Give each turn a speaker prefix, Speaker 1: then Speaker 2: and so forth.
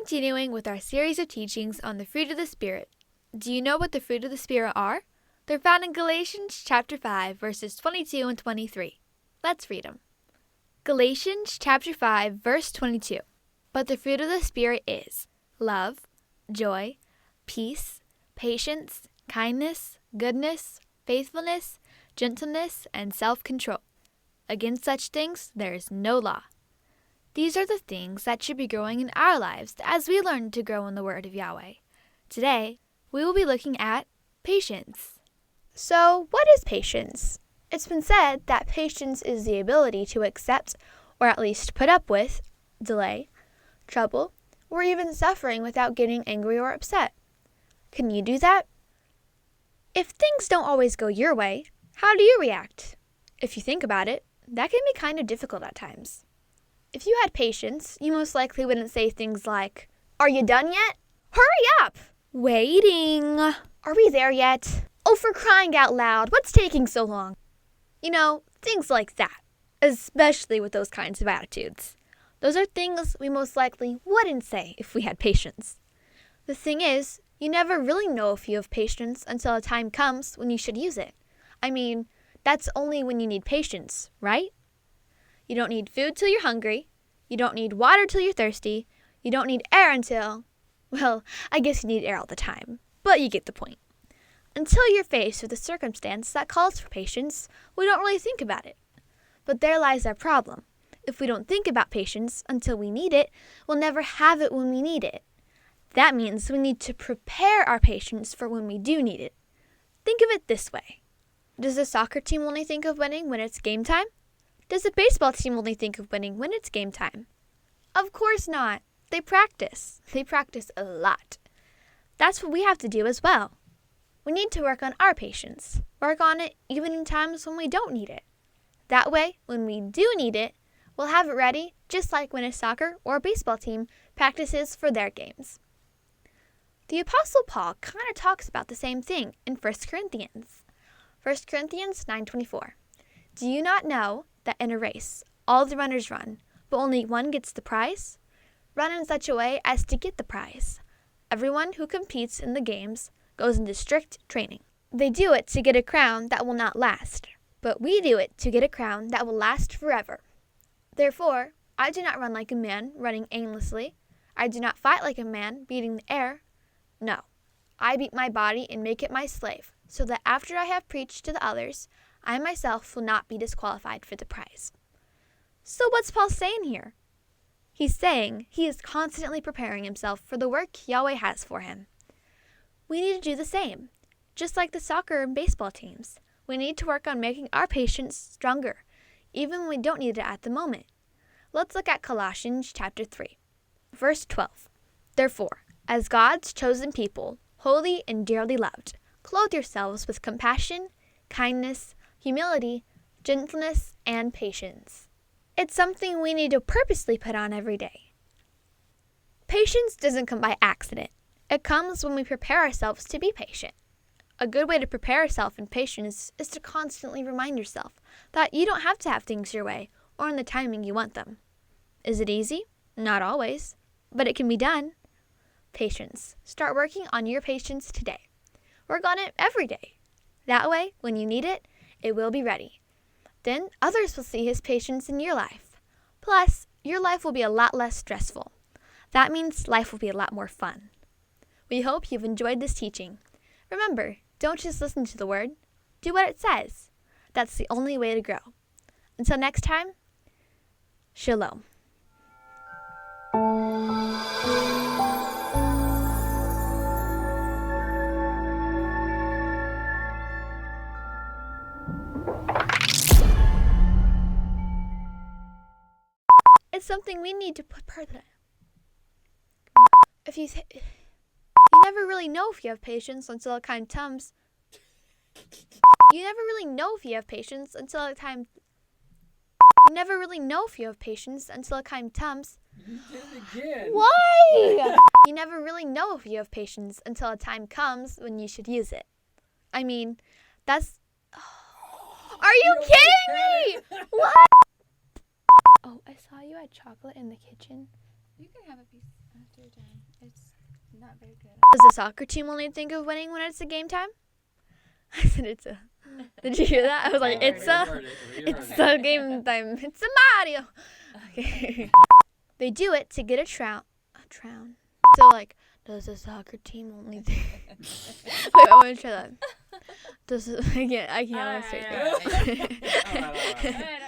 Speaker 1: continuing with our series of teachings on the fruit of the Spirit. Do you know what the fruit of the Spirit are? They're found in Galatians chapter 5, verses 22 and 23. Let's read them. Galatians chapter 5, verse 22. But the fruit of the Spirit is love, joy, peace, patience, kindness, goodness, faithfulness, gentleness, and self-control. Against such things there is no law. These are the things that should be growing in our lives as we learn to grow in the Word of Yahweh. Today, we will be looking at patience. So, what is patience? It's been said that patience is the ability to accept, or at least put up with, delay, trouble, or even suffering without getting angry or upset. Can you do that? If things don't always go your way, how do you react? If you think about it, that can be kind of difficult at times. If you had patience, you most likely wouldn't say things like, "Are you done yet? Hurry up! Waiting! Are we there yet? Oh, for crying out loud, what's taking so long?" You know, things like that, especially with those kinds of attitudes. Those are things we most likely wouldn't say if we had patience. The thing is, you never really know if you have patience until a time comes when you should use it. I mean, that's only when you need patience, right? You don't need food till you're hungry. You don't need water till you're thirsty. You don't need air until, well, I guess you need air all the time, but you get the point. Until you're faced with a circumstance that calls for patience, we don't really think about it. But there lies our problem. If we don't think about patience until we need it, we'll never have it when we need it. That means we need to prepare our patience for when we do need it. Think of it this way. Does a soccer team only think of winning when it's game time? Does a baseball team only think of winning when it's game time? Of course not. They practice. They practice a lot. That's what we have to do as well. We need to work on our patience. Work on it even in times when we don't need it. That way, when we do need it, we'll have it ready just like when a soccer or baseball team practices for their games. The Apostle Paul kind of talks about the same thing in 1 Corinthians. 1 Corinthians 9:24. Do you not know that in a race all the runners run, but only one gets the prize? Run in such a way as to get the prize. Everyone who competes in the games goes into strict training. They do it to get a crown that will not last, but we do it to get a crown that will last forever. Therefore, I do not run like a man running aimlessly. I do not fight like a man beating the air. No, I beat my body and make it my slave, so that after I have preached to the others, I myself will not be disqualified for the prize. So what's Paul saying here? He's saying he is constantly preparing himself for the work Yahweh has for him. We need to do the same. Just like the soccer and baseball teams, we need to work on making our patience stronger, even when we don't need it at the moment. Let's look at Colossians chapter 3, verse 12. Therefore, as God's chosen people, holy and dearly loved, clothe yourselves with compassion, kindness, humility, gentleness, and patience. It's something we need to purposely put on every day. Patience doesn't come by accident. It comes when we prepare ourselves to be patient. A good way to prepare yourself in patience is to constantly remind yourself that you don't have to have things your way or in the timing you want them. Is it easy? Not always, but it can be done. Patience. Start working on your patience today. Work on it every day. That way, when you need it, it will be ready. Then others will see his patience in your life. Plus, your life will be a lot less stressful. That means life will be a lot more fun. We hope you've enjoyed this teaching. Remember, don't just listen to the word. Do what it says. That's the only way to grow. Until next time, Shalom. It's something we need to put permanent. You never really know if you have patience until a time comes. You never really know if you have patience until a time. You never really know if you have patience until a time comes.
Speaker 2: You did it again.
Speaker 1: Why? You never really know if you have patience until a time comes when you should use it. I mean, that's. Are you kidding me? What? Oh, I saw you had chocolate in the kitchen.
Speaker 3: You can have a piece.
Speaker 2: your time. It's not very good.
Speaker 1: Does the soccer team only think of winning when it's a game time? I said it's a. Did you hear that? I was like, it's a game time. It's a Mario. Okay. They do it to get a trown. So like, does the soccer team only think? Wait, I want to try that. I can't straight.
Speaker 2: All right.